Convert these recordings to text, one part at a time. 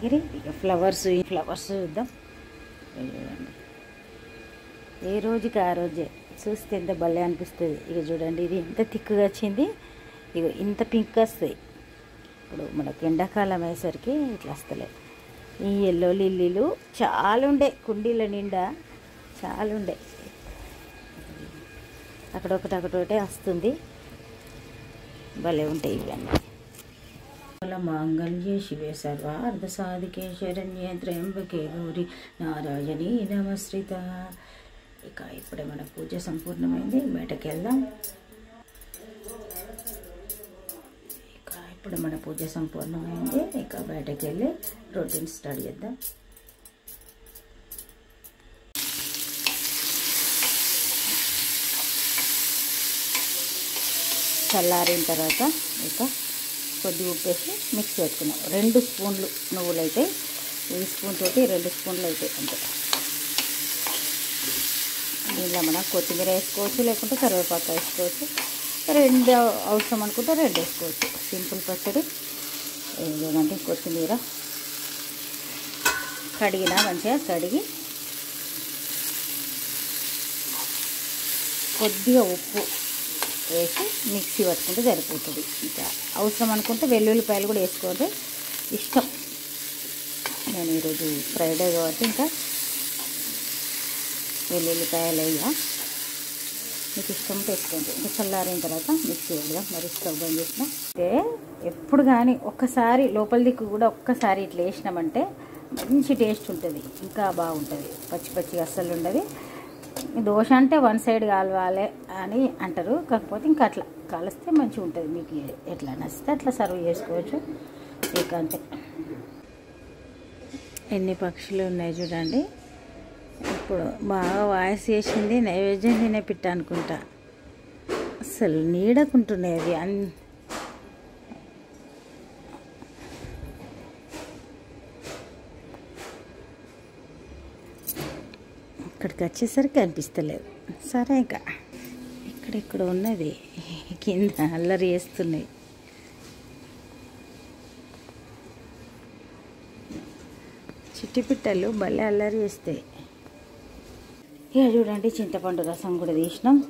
దగ్గర ఇక ఫ్లవర్స్ చూద్దాం. చూడండి, ఏ రోజుకి ఆ రోజే చూస్తే ఎంత భలే అనిపిస్తుంది. ఇక చూడండి, ఇది ఎంత థిక్గా వచ్చింది, ఇక ఇంత పింక్ వస్తాయి. ఇప్పుడు మనకు ఎండాకాలం అయ్యేసరికి ఇట్లా వస్తలే. ఈ ఎల్లో లిల్లీలు చాలా ఉండే, కుండీల నిండా చాలా ఉండే. అక్కడొకటే వస్తుంది, భలే ఉంటాయి ఇవన్నీ. మాంగళ్యే శివే సర్వార్ధ సాధికే శరణ్యే త్ర్యంబకే గౌరి నారాయణీ నమస్కృత. ఇక ఇప్పుడే మన పూజ సంపూర్ణమైంది, బయటకు వెళ్దాం. ఇప్పుడు మన పూజ సంపూర్ణమైంది, ఇక బయటకు వెళ్ళి రొటీన్ స్టార్ట్ చేద్దాం. చల్లారిన తర్వాత ఇక కొద్దిగా ఉప్పేసి మిక్స్ పెట్టుకున్నాం. 2 స్పూన్లు నువ్వులు అయితే, ఈ స్పూన్ తోటి 2 స్పూన్లు అవుతాయి అంతే. దీనిలో మనం కొత్తిమీర వేసుకోవచ్చు, లేకుంటే కరివేపాకు వేసుకోవచ్చు. 2 అవసరం అనుకుంటే 2 వేసుకోవచ్చు. సింపుల్ పచ్చడి. ఏదంటే కొత్తిమీర మంచిగా కడిగి కొద్దిగా ఉప్పు వేసి మిక్సీ పట్టుకుంటే సరిపోతుంది. ఇంకా అవసరం అనుకుంటే వెల్లుల్లిపాయలు కూడా వేసుకోండి, ఇష్టం. నేను ఈరోజు ఫ్రైడే కాబట్టి ఇంకా వెల్లుల్లిపాయలు వేయ, మీకు ఇష్టం వేసుకోండి. ఇంకా చల్లారిన తర్వాత మిక్సీ పెడదాం. మరి స్టవ్ బంద్ చేసిన అంటే ఎప్పుడు కానీ ఒక్కసారి లోపల దిక్కు కూడా ఒక్కసారి ఇట్లా వేసినామంటే మంచి టేస్ట్ ఉంటుంది, ఇంకా బాగుంటుంది. పచ్చిగా అస్సలు ఉండదు. దోశ అంటే 1 సైడ్ కాలవాలి అని అంటారు, కాకపోతే ఇంకా అట్లా కాలిస్తే మంచిగా ఉంటుంది. మీకు ఎట్లా నచ్చితే అట్లా సర్వ్ చేసుకోవచ్చు. ఇక అంతే. ఎన్ని పక్షులు ఉన్నాయి చూడండి. ఇప్పుడు బాగా వాయిస్ చేసింది నైవేద్యం తినే పిట్ట అనుకుంటా. అసలు నీడకుంటున్నాయి అవి. ఇక్కడికి వచ్చేసరికి అనిపిస్తలేదు. సరే, ఇక ఇక్కడ ఉన్నది కింద అల్లరి చేస్తున్నాయి. చిట్టి పిట్టలు భలే అల్లరి చేస్తాయి. ఇక చూడండి, చింతపండు రసం కూడా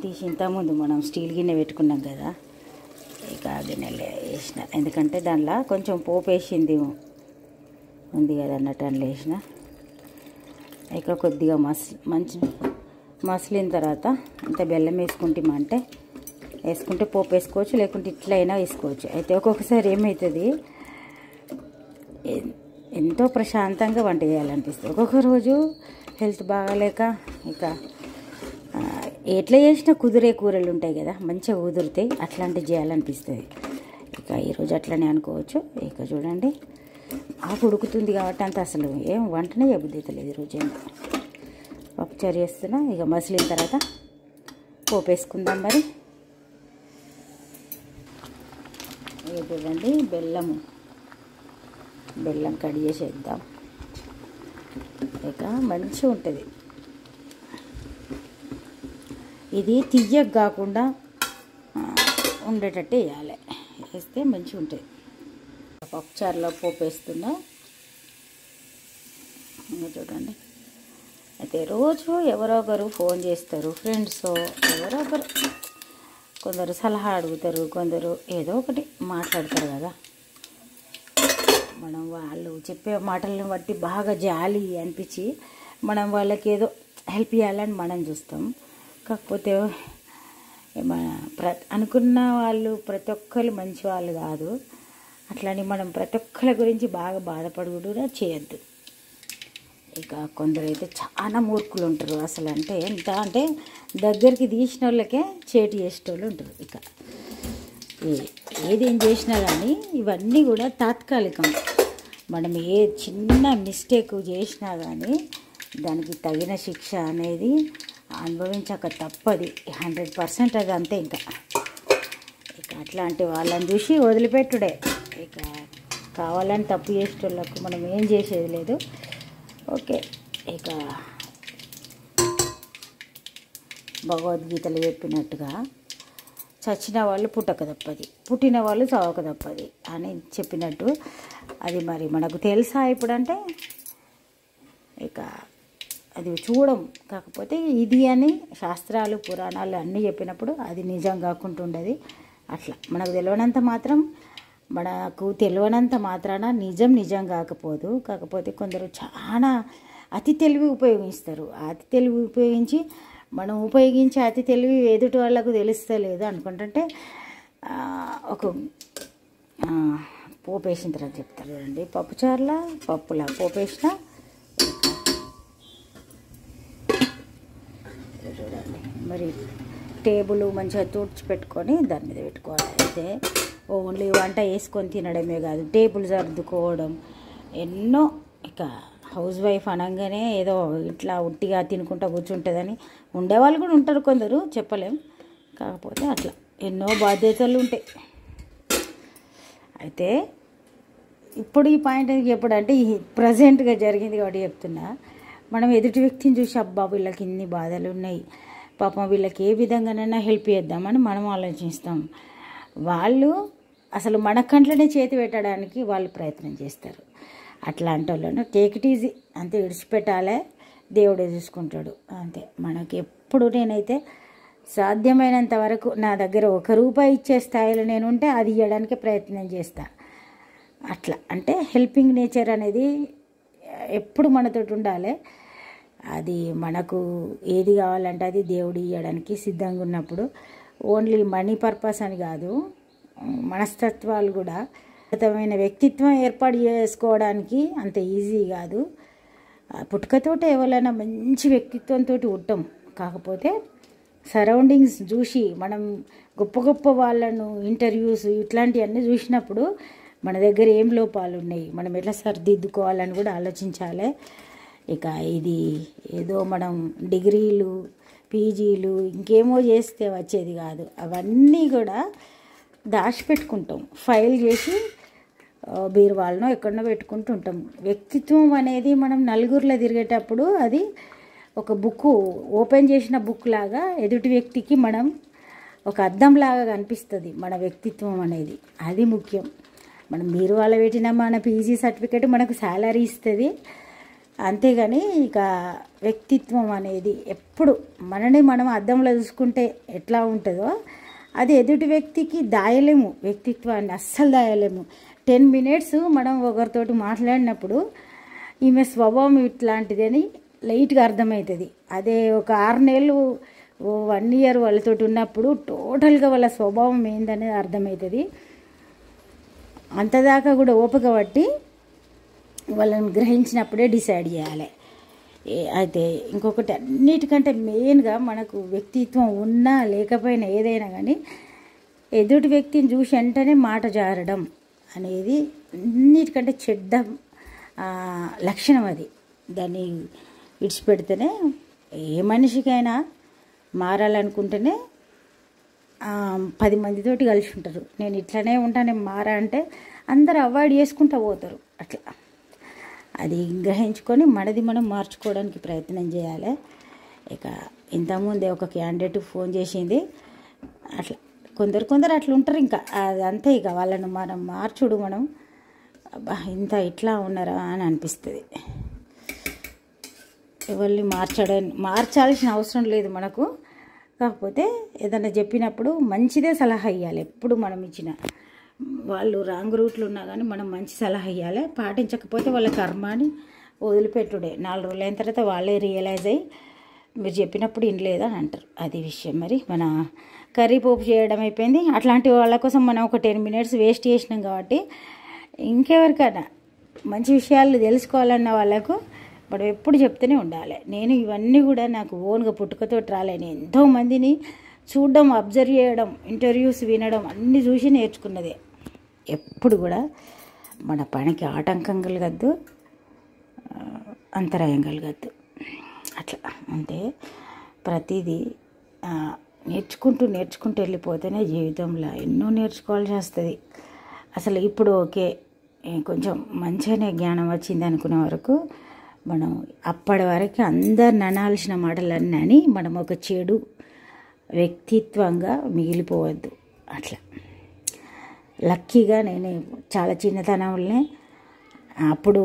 తీసి ఇంతకుముందు మనం స్టీల్ గిన్నె పెట్టుకున్నాం కదా, ఇక ఆ గిన్నెలో వేసిన. ఎందుకంటే దానిలో కొంచెం పోపు వేసింది ఉంది కదా అన్నట్టు అందులో వేసిన. ఇక కొద్దిగా మసిలిన తర్వాత ఇంత బెల్లం వేసుకుంటామంటే వేసుకుంటే పోపు వేసుకోవచ్చు, లేకుంటే ఇట్లా అయినా వేసుకోవచ్చు. అయితే ఒక్కొక్కసారి ఏమవుతుంది, ఎంతో ప్రశాంతంగా వంట చేయాలనిపిస్తుంది. ఒక్కొక్క రోజు హెల్త్ బాగాలేక ఇక ఎట్లా చేసినా కుదిరే కూరలు ఉంటాయి కదా, మంచిగా కుదురుతాయి, అట్లాంటివి చేయాలనిపిస్తుంది. ఇక ఈరోజు అట్లనే అనుకోవచ్చు. ఇక చూడండి, ఆకు ఉడుకుతుంది కాబట్టి అంత అసలు ఏం వంటనే చేయబుద్ధి లేదు. ఈరోజు ఏమో పప్పుచారు చేస్తున్నా. ఇక మసిలిన తర్వాత పోపు వేసుకుందాం. మరి ఇక చూడండి, బెల్లం కడి చేసేద్దాం. ఇక మంచిగా ఉంటుంది. ఇది తియ్యగా కాకుండా ఉండేటట్టు వేయాలి, వేస్తే మంచిగా ఉంటుంది. పప్పుచారులో పోపు వేస్తున్నా. ఇంకా చూడండి, అయితే రోజు ఎవరో ఒకరు ఫోన్ చేస్తారు, ఫ్రెండ్స్ ఎవరో ఒకరు, కొందరు సలహా అడుగుతారు, కొందరు ఏదో ఒకటి మాట్లాడతారు కదా. మనం వాళ్ళు చెప్పే మాటలను బట్టి బాగా జాలి అనిపించి మనం వాళ్ళకి ఏదో హెల్ప్ చేయాలని మనం చూస్తాం. కాకపోతే అనుకున్న వాళ్ళు ప్రతి ఒక్కరు మంచి వాళ్ళు కాదు. అట్లని మనం ప్రతి ఒక్కరి గురించి బాగా బాధపడకుండా చేయొద్దు. ఇక కొందరైతే చాలా మూర్ఖులు ఉంటారు. అసలు అంటే ఎంత అంటే దగ్గరికి తీసిన వాళ్ళకే చేటి చేసేటోళ్ళు ఉంటారు. ఇక ఏదేం చేసినా కానీ ఇవన్నీ కూడా తాత్కాలికం. మనం ఏ చిన్న మిస్టేక్ చేసినా కానీ దానికి తగిన శిక్ష అనేది అనుభవించక తప్పది. 100% అది అంతే. ఇక అట్లాంటి వాళ్ళని చూసి వదిలిపెట్టుడే. ఇక కావాలని తప్పు చేసేటోళ్ళకు మనం ఏం చేసేది లేదు. ఓకే, ఇక భగవద్గీతలు చెప్పినట్టుగా చచ్చిన వాళ్ళు పుట్టక తప్పది, పుట్టిన వాళ్ళు చావక తప్పది అని చెప్పినట్టు అది మరి మనకు తెలుసా ఇప్పుడంటే ఇక అది చూడం. కాకపోతే ఇది అని శాస్త్రాలు పురాణాలు అన్నీ చెప్పినప్పుడు అది నిజం కాకుండా ఉండదు. అట్లా మనకు తెలియనంత మాత్రాన నిజం కాకపోదు. కాకపోతే కొందరు చాలా అతి తెలివి ఉపయోగిస్తారు. అతి తెలివి ఉపయోగించి మనం ఉపయోగించే అతి తెలివి ఎదుటి వాళ్ళకు తెలుస్తలేదు అనుకుంటుంటే ఒక పోపు వేసిన తర్వాత చెప్తారు చూడండి. పప్పుచారుల పప్పులా పోపు వేసిన చూడండి. మరి టేబుల్ మంచిగా తుడిచి పెట్టుకొని దాని మీద పెట్టుకోవాలి. అయితే ఓన్లీ వంట వేసుకొని తినడమే కాదు, టేబుల్ సర్దుకోవడం ఎన్నో. ఇక హౌస్ వైఫ్ అనగానే ఏదో ఇట్లా ఉట్టిగా తినుకుంటా కూర్చుంటుందని ఉండేవాళ్ళు కూడా ఉంటారు కొందరు, చెప్పలేం. కాకపోతే అట్లా ఎన్నో బాధ్యతలు ఉంటాయి. అయితే ఇప్పుడు ఈ పాయింట్ ఎప్పుడంటే ఈ ప్రజెంట్గా జరిగింది కాబట్టి చెప్తున్నా. మనం ఎదుటి వ్యక్తిని చూసి అబ్బా వీళ్ళకి ఇన్ని బాధలు ఉన్నాయి, పాపం వీళ్ళకి ఏ విధంగానైనా హెల్ప్ చేద్దామని మనం ఆలోచిస్తాం. వాళ్ళు అసలు మన కంట్లోనే చేతి పెట్టడానికి వాళ్ళు ప్రయత్నం చేస్తారు. అట్లాంటి వాళ్ళను టేక్ ఇట్ ఈజీ, అంతే, విడిచిపెట్టాలే, దేవుడే చూసుకుంటాడు అంతే. మనకి ఎప్పుడు నేనైతే సాధ్యమైనంత వరకు నా దగ్గర ₹1 ఇచ్చే స్థాయిలో నేను ఉంటే అది ఇవ్వడానికి ప్రయత్నం చేస్తాను. అట్లా అంటే హెల్పింగ్ నేచర్ అనేది ఎప్పుడు మనతోటి ఉండాలి. అది మనకు ఏది కావాలంటే అది దేవుడు ఇవ్వడానికి సిద్ధంగా ఉన్నప్పుడు, ఓన్లీ మనీ పర్పస్ అని కాదు, మనస్తత్వాలు కూడా ఉన్నతమైన వ్యక్తిత్వం ఏర్పాటు చేసుకోవడానికి అంత ఈజీ కాదు. పుట్టుకతోటే ఎవరైనా మంచి వ్యక్తిత్వంతో ఉంటాం. కాకపోతే సరౌండింగ్స్ చూసి మనం గొప్ప వాళ్ళను ఇంటర్వ్యూస్ ఇట్లాంటివన్నీ చూసినప్పుడు మన దగ్గర ఏం లోపాలు ఉన్నాయి, మనం ఎట్లా సరిదిద్దుకోవాలని కూడా ఆలోచించాలి. ఇక ఇది ఏదో మనం డిగ్రీలు పీజీలు ఇంకేమో చేస్తే వచ్చేది కాదు. అవన్నీ కూడా దాచిపెట్టుకుంటాం, ఫైల్ చేసి బీరువాళ్ళనో ఎక్కడనో పెట్టుకుంటూ ఉంటాం. వ్యక్తిత్వం అనేది మనం నలుగురిలో తిరిగేటప్పుడు అది ఒక బుక్ ఓపెన్ చేసిన బుక్ లాగా ఎదుటి వ్యక్తికి మనం ఒక అద్దంలాగా కనిపిస్తుంది మన వ్యక్తిత్వం అనేది. అది ముఖ్యం. మనం బీరువాళ్ళ పెట్టిన మన పీజీ సర్టిఫికేట్ మనకు శాలరీ ఇస్తుంది, అంతేగాని ఇక వ్యక్తిత్వం అనేది ఎప్పుడు మనని మనం అద్దంలో చూసుకుంటే ఎట్లా ఉంటుందో అది ఎదుటి వ్యక్తికి దాయలేము. వ్యక్తిత్వాన్ని అస్సలు దాయలేము. 10 minutes మనం ఒకరితోటి మాట్లాడినప్పుడు ఈమె స్వభావం ఇట్లాంటిదని లైట్గా అర్థమవుతుంది. అదే ఒక 6 నెలలు 1 year వాళ్ళతోటి ఉన్నప్పుడు టోటల్గా వాళ్ళ స్వభావం ఏందనేది అర్థమవుతుంది. అంతదాకా కూడా ఓపిక పట్టి వాళ్ళని గ్రహించినప్పుడే డిసైడ్ చేయాలి. అయితే ఇంకొకటి, అన్నిటికంటే మెయిన్గా మనకు వ్యక్తిత్వం ఉన్నా లేకపోయినా ఏదైనా కానీ ఎదుటి వ్యక్తిని చూసి వెంటనే మాట జారడం అనేది అన్నిటికంటే చెడ్డ లక్షణం. అది దాన్ని విడిచిపెడితేనే ఏ మనిషికైనా మారాలనుకుంటేనే 10 మందితోటి కలిసి ఉంటారు. నేను ఇట్లనే ఉంటాను మారా అంటే అందరూ అవాయిడ్ చేసుకుంటూ పోతారు. అట్లా అది గ్రహించుకొని మనది మనం మార్చుకోవడానికి ప్రయత్నం చేయాలి. ఇక ఇంతకుముందే ఒక క్యాండిడేట్ ఫోన్ చేసింది. అట్లా కొందరు అట్లా ఉంటారు. ఇంకా అదంతే, ఇక వాళ్ళను మనం మార్చుడు మనం ఇట్లా ఉన్నారా అని అనిపిస్తుంది. ఎవరిని మార్చాల్సిన అవసరం లేదు మనకు. కాకపోతే ఏదైనా చెప్పినప్పుడు మంచిదే సలహా ఇవ్వాలి. ఎప్పుడు మనం ఇచ్చిన వాళ్ళు రాంగ్ రూట్లో ఉన్నా కానీ మనం మంచి సలహా ఇవ్వాలి. పాటించకపోతే వాళ్ళ కర్మాని వదిలిపెట్టుడే. 4 రోజులు అయిన తర్వాత వాళ్ళే రియలైజ్ అయ్యి మీరు చెప్పినప్పుడు వినలేదా అని అంటారు. అది విషయం. మరి మన కర్రీ పోపు చేయడం అయిపోయింది. అట్లాంటి వాళ్ళ కోసం మనం ఒక 10 minutes వేస్ట్ చేసినాం కాబట్టి ఇంకెవరికైనా మంచి విషయాలు తెలుసుకోవాలన్న వాళ్ళకు మనం ఎప్పుడు చెప్తూనే ఉండాలి. నేను ఇవన్నీ కూడా నాకు ఓన్గా పుట్టుకతోటి రాలేను. ఎంతోమందిని చూడడం, అబ్జర్వ్ చేయడం, ఇంటర్వ్యూస్ వినడం అన్నీ చూసి నేర్చుకున్నదే. ఎప్పుడు కూడా మన పనికి ఆటంకం కలగద్దు, అంతరాయం కలగద్దు. అట్లా అంటే ప్రతిదీ నేర్చుకుంటూ వెళ్ళిపోతేనే జీవితంలో ఎన్నో నేర్చుకోవాల్సి వస్తుంది. అసలు ఇప్పుడు ఓకే కొంచెం మంచిగానే జ్ఞానం వచ్చింది అనుకునే వరకు మనం అప్పటి వరకు అందరిని అనాల్సిన మాటలన్నీ అని మనం ఒక చెడు వ్యక్తిత్వంగా మిగిలిపోవద్దు. అట్లా లక్కీగా నేను చాలా చిన్నతనంలోనే అప్పుడు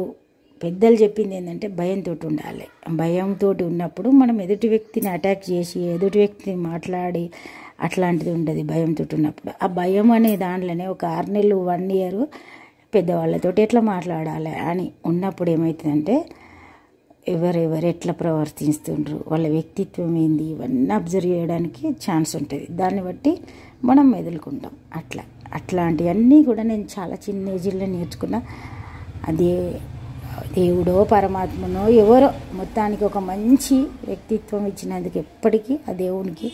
పెద్దలు చెప్పింది ఏంటంటే భయంతో ఉండాలి. భయంతో ఉన్నప్పుడు మనం ఎదుటి వ్యక్తిని అటాక్ చేసి ఎదుటి వ్యక్తిని మాట్లాడి అట్లాంటిది ఉండదు భయంతో ఉన్నప్పుడు. ఆ భయం అనే దాంట్లోనే ఒక 6 నెలలు 1 year పెద్దవాళ్ళతో ఎట్లా మాట్లాడాలి అని ఉన్నప్పుడు ఏమవుతుందంటే ఎవరెవరు ఎట్లా ప్రవర్తిస్తుండ్రు, వాళ్ళ వ్యక్తిత్వం ఏంది, ఇవన్నీ అబ్జర్వ్ చేయడానికి ఛాన్స్ ఉంటుంది. దాన్ని బట్టి మనం మెదులుకుంటాం. అట్లాంటివన్నీ కూడా నేను చాలా చిన్న ఏజ్లో నేర్చుకున్నా. అదే దేవుడో పరమాత్మనో ఎవరో మొత్తానికి ఒక మంచి వ్యక్తిత్వం ఇచ్చినందుకు ఎప్పటికీ ఆ దేవునికి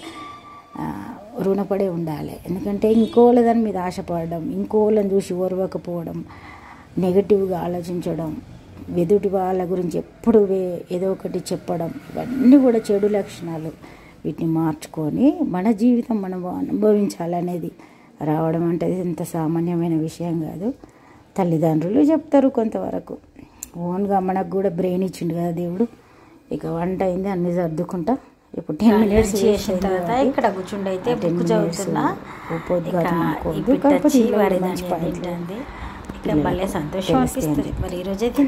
రుణపడే ఉండాలి. ఎందుకంటే ఇంకోళ్ళ దాని మీద ఆశపడడం, ఇంకోళ్ళని చూసి ఓర్వకపోవడం, నెగటివ్గా ఆలోచించడం, ఎదుటి వాళ్ళ గురించి ఎప్పుడు ఏదో ఒకటి చెప్పడం, ఇవన్నీ కూడా చెడు లక్షణాలు. వీటిని మార్చుకొని మన జీవితం మనం అనుభవించాలనేది రావడం అంటే ఎంత సామాన్యమైన విషయం కాదు. తల్లిదండ్రులు చెప్తారు కొంతవరకు, ఓన్గా మనకు కూడా బ్రెయిన్ ఇచ్చిండు కదా దేవుడు. ఇక వంట అయింది, అన్నీ సర్దుకుంటా. ఇప్పుడు 10 minutes చేసిన తర్వాత ఇక్కడ కూర్చుండి అయితే బుక్ చదువుతున్నా. మంచి పాయింట్ ఇక్కడ భలే సంతోషం అనిపిస్తుంది. మరి ఈరోజు అయితే